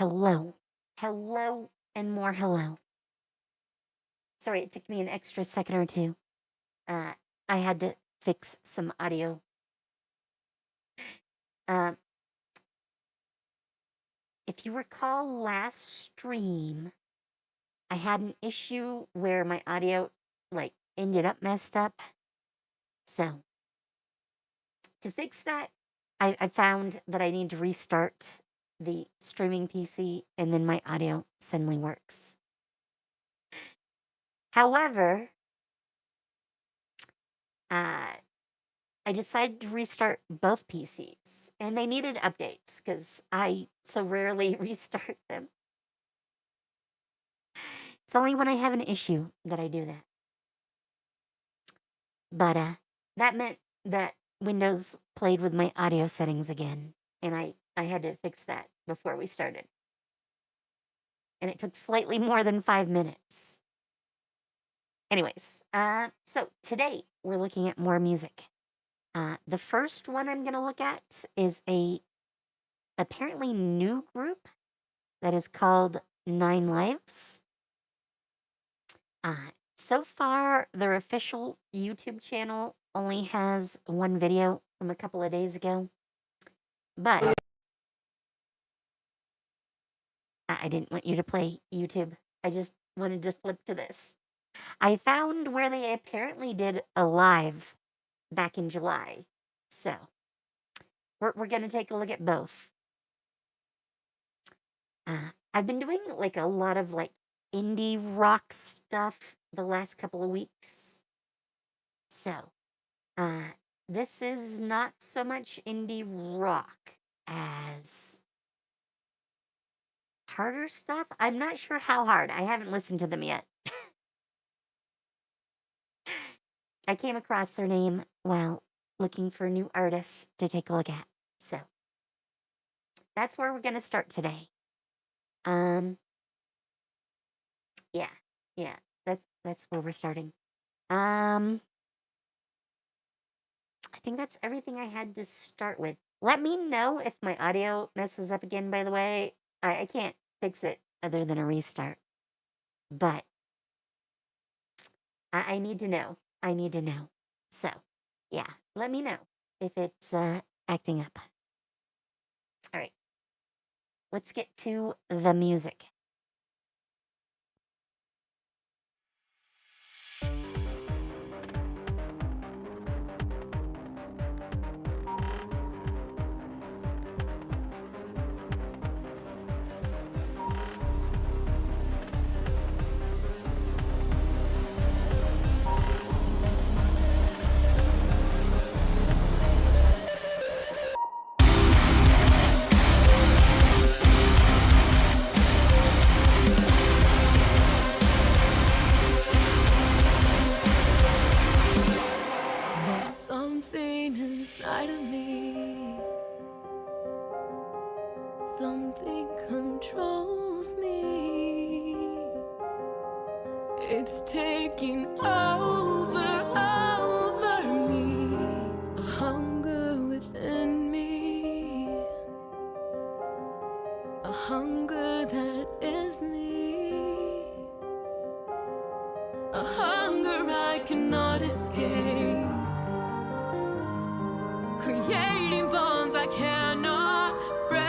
Hello. Hello and more hello. Sorry, it took me an extra second or two. Uh, I had to fix some audio. Uh, if you recall last stream, I had an issue where my audio ended up messed up. So to fix that, I found that I need to restart the streaming PC and then my audio suddenly works. However, uh, I decided to restart both PCs, and they needed updates because I so rarely restart them. It's only when I have an issue that I do that. But that meant that Windows played with my audio settings again, and I had to fix that before we started. And it took slightly more than 5 minutes. Anyways, so today we're looking at more music. The first one I'm going to look at is a apparently new group that is called Nynelives. So far, their official YouTube channel only has one video from a couple of days ago. But I didn't want you to play YouTube. I just wanted to flip to this. I found where they apparently did a live back in July. So we're going to take a look at both. I've been doing like a lot of like indie rock stuff the last couple of weeks. So, this is not so much indie rock as harder stuff. I'm not sure how hard. I haven't listened to them yet. I came across their name while looking for new artists to take a look at. So, that's where we're going to start today. Yeah. Yeah. That's where we're starting. I think that's everything I had to start with. Let me know if my audio messes up again, by the way. I can't fix it other than a restart. But I need to know. I need to know. So, yeah, let me know if it's acting up. All right, let's get to the music. There's something inside of me. Something controls me. It's taking over me. A hunger within me. A hunger that is me. A hunger I cannot escape. Creating bonds I cannot break.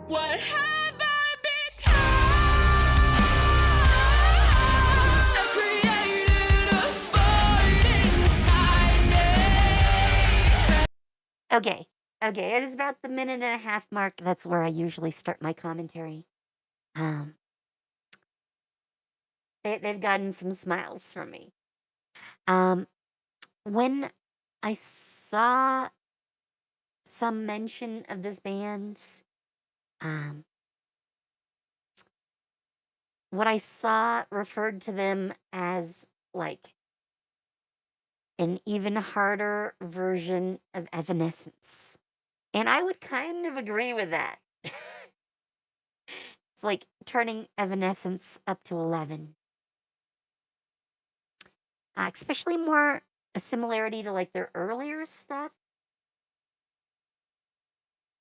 What have I become? I created a void inside me. Okay, it is about the minute and a half mark. That's where I usually start my commentary. They've gotten some smiles from me. When I saw some mention of this band, what I saw referred to them as like an even harder version of Evanescence. And I would kind of agree with that. It's like turning Evanescence up to 11. Especially more a similarity to like their earlier stuff.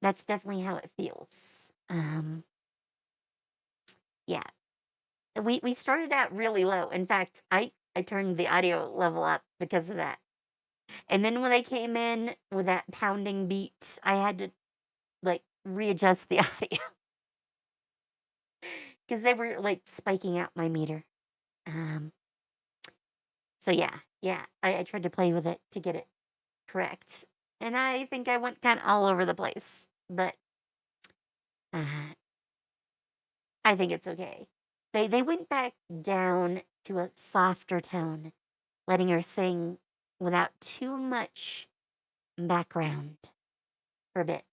that's definitely how it feels. Yeah. We started out really low. In fact, I turned the audio level up because of that. And then when they came in with that pounding beat, I had to like readjust the audio because they were like spiking out my meter. Um, so yeah, I tried to play with it to get it correct, and I think I went kind of all over the place, but uh, I think it's okay. They went back down to a softer tone, letting her sing without too much background for a bit.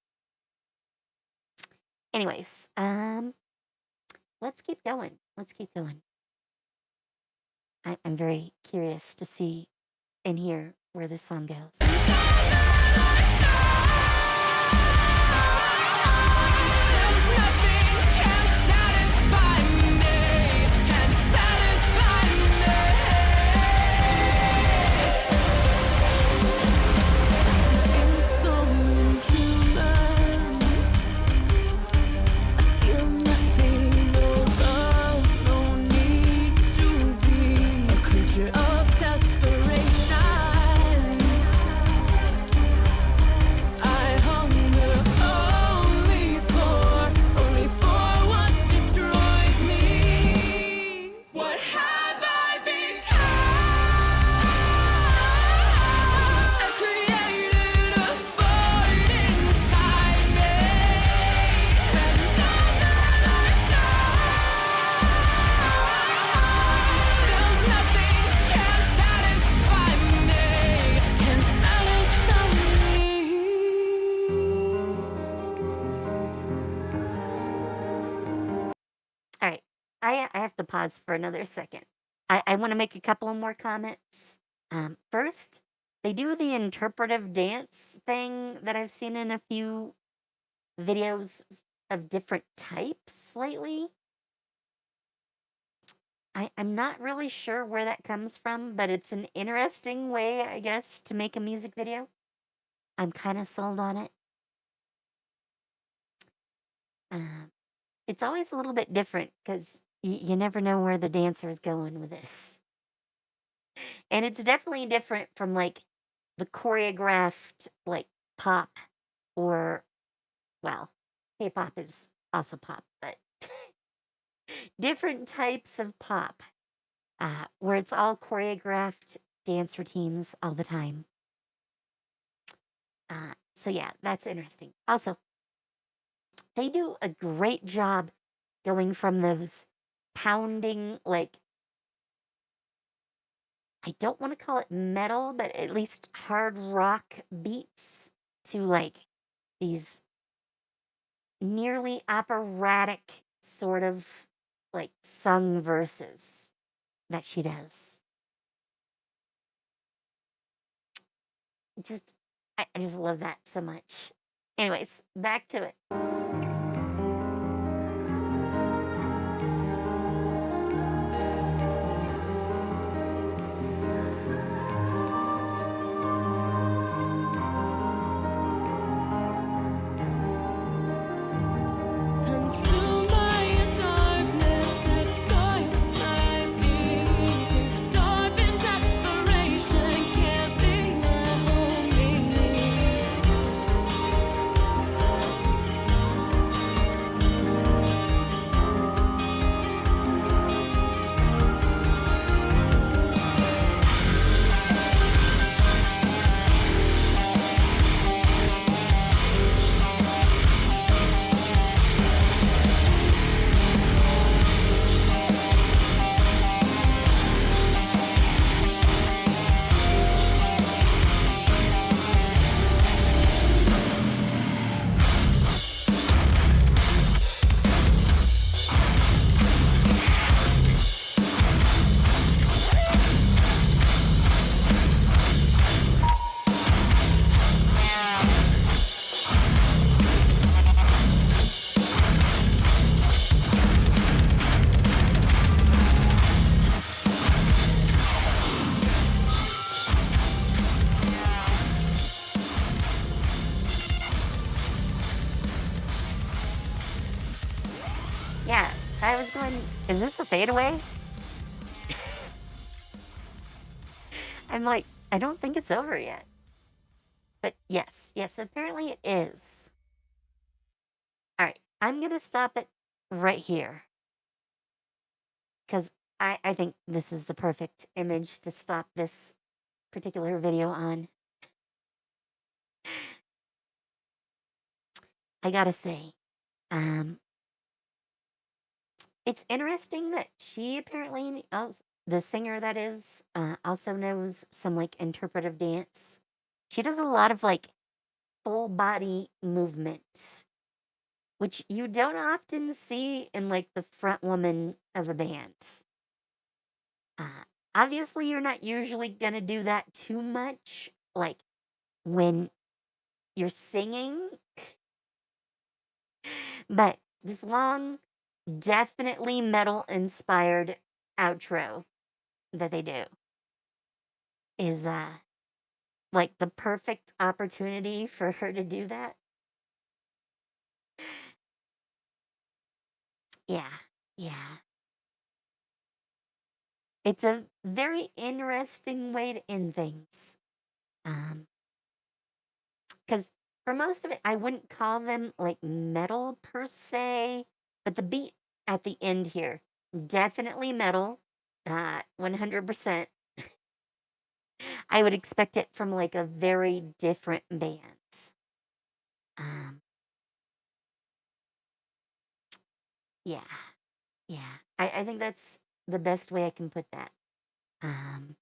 Anyways, let's keep going. Let's keep going. I'm very curious to see and hear where this song goes. All right, I have to pause for another second. I want to make a couple more comments. First, they do the interpretive dance thing that I've seen in a few videos of different types lately. I'm not really sure where that comes from, but it's an interesting way, I guess, to make a music video. I'm kind of sold on it. It's always a little bit different because you never know where the dancer's going with this. And it's definitely different from like the choreographed like pop or, well, K-pop is also pop, but different types of pop where it's all choreographed dance routines all the time. So yeah, that's interesting. Also, they do a great job going from those pounding, like, I don't want to call it metal, but at least hard rock beats to like these nearly operatic sort of like sung verses that she does. Just, I just love that so much. Anyways, back to it. Consumed by a darkness that soils my being, to starve in desperation can't be my whole meaning. Is this a fadeaway? I'm like, I don't think it's over yet. But yes, apparently it is. All right, I'm going to stop it right here. Because I think this is the perfect image to stop this particular video on. I gotta say, it's interesting that she apparently, the singer that is, also knows some like interpretive dance. She does a lot of like full body movement, which you don't often see in like the front woman of a band. Obviously, you're not usually gonna do that too much, like when you're singing, but this long, definitely metal inspired outro that they do is like the perfect opportunity for her to do that. Yeah, yeah. It's a very interesting way to end things. Because for most of it, I wouldn't call them like metal per se, but the beat at the end here, definitely metal, 100%. I would expect it from like a very different band. Um, yeah, yeah. I think that's the best way I can put that. Um,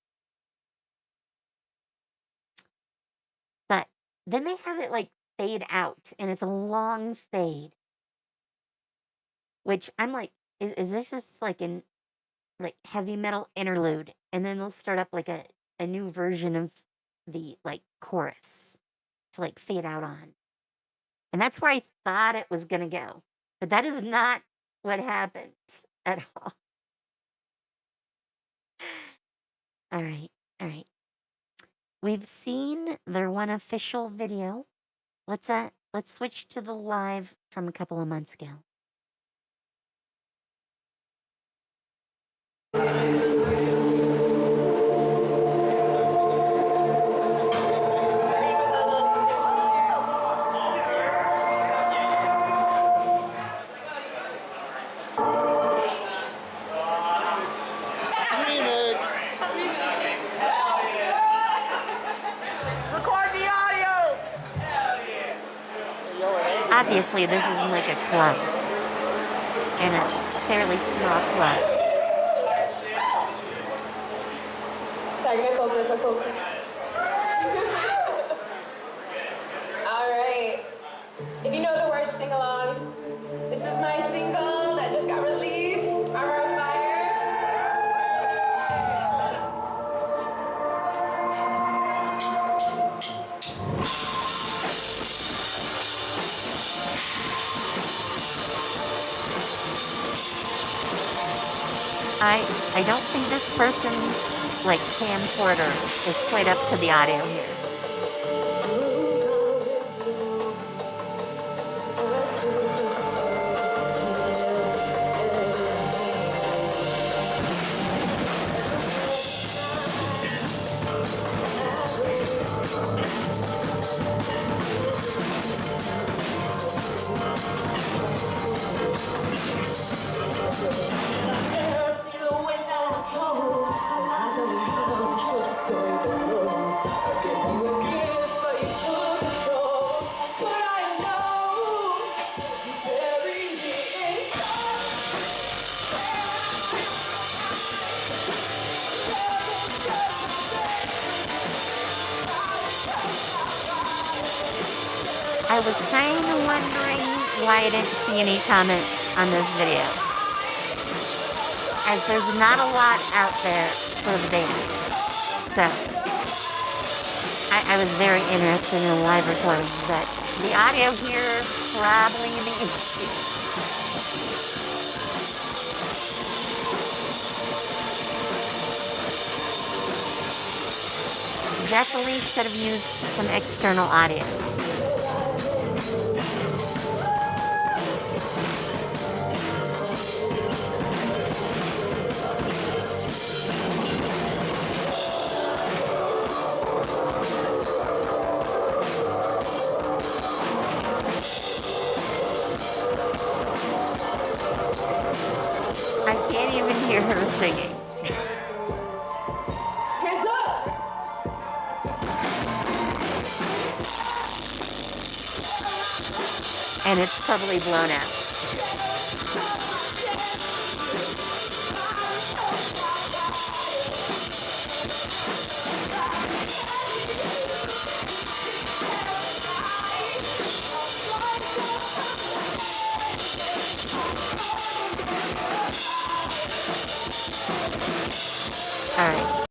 but then they have it like fade out, and it's a long fade, which I'm like, is this just like an like heavy metal interlude? And then they'll start up like a new version of the like chorus to like fade out on. And that's where I thought it was gonna go. But that is not what happened at all. All right, all right. We've seen their one official video. Let's switch to the live from a couple of months ago. Obviously, this isn't like a club, and a fairly small club. Technical difficulties. All right. If you know the words, sing along. This is my single that just got released, Armor of Fire. I don't think this person's like camcorder is quite up to the audio here. I was kind of wondering why I didn't see any comments on this video, as there's not a lot out there for the band. So, I was very interested in the live recording, but the audio here probably the issue. Definitely should have used some external audio. her singing. Hands up! And it's totally blown out.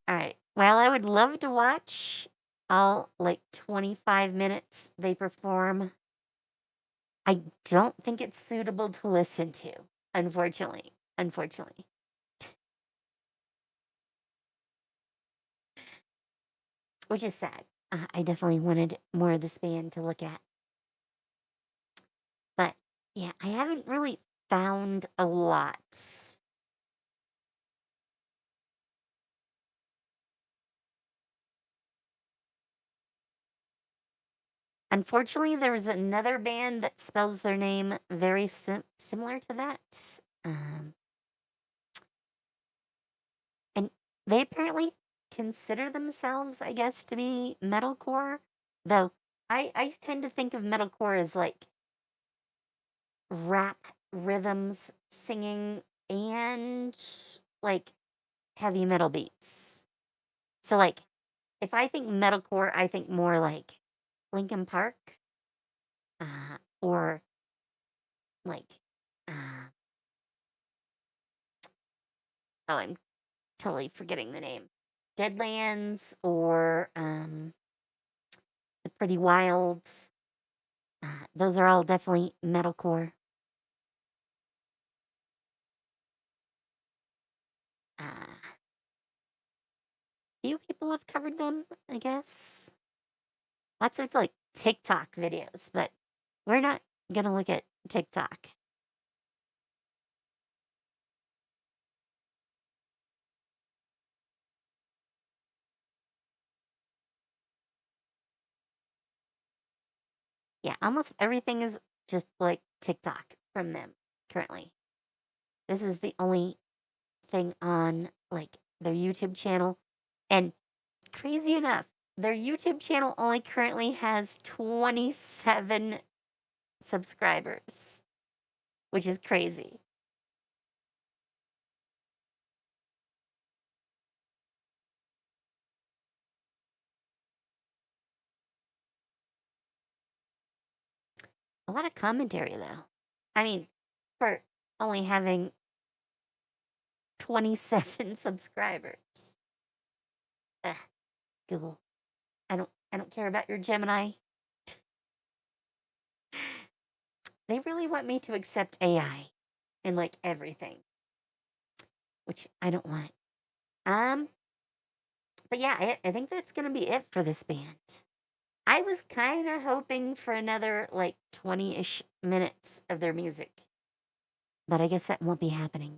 Alright. Well, I would love to watch all, 25 minutes they perform. I don't think it's suitable to listen to, unfortunately. Which is sad. I definitely wanted more of this band to look at. But, yeah, I haven't really found a lot. Unfortunately, there's another band that spells their name very similar to that. And they apparently consider themselves, I guess, to be metalcore. Though I tend to think of metalcore as rap rhythms, singing, and heavy metal beats. So if I think metalcore, I think more like Linkin Park, or like uh, oh, I'm totally forgetting the name. Deadlands or the Pretty Wild. Those are all definitely metalcore. Few people have covered them, I guess. Lots of TikTok videos, but we're not gonna look at TikTok. Yeah, almost everything is just TikTok from them currently. This is the only thing on their YouTube channel. And crazy enough, their YouTube channel only currently has 27 subscribers, which is crazy. A lot of commentary though. I mean, for only having 27 subscribers. Ugh, Google. I don't care about your Gemini. They really want me to accept AI in everything, which I don't want. But yeah, I think that's gonna be it for this band. I was kind of hoping for another 20-ish minutes of their music, but I guess that won't be happening.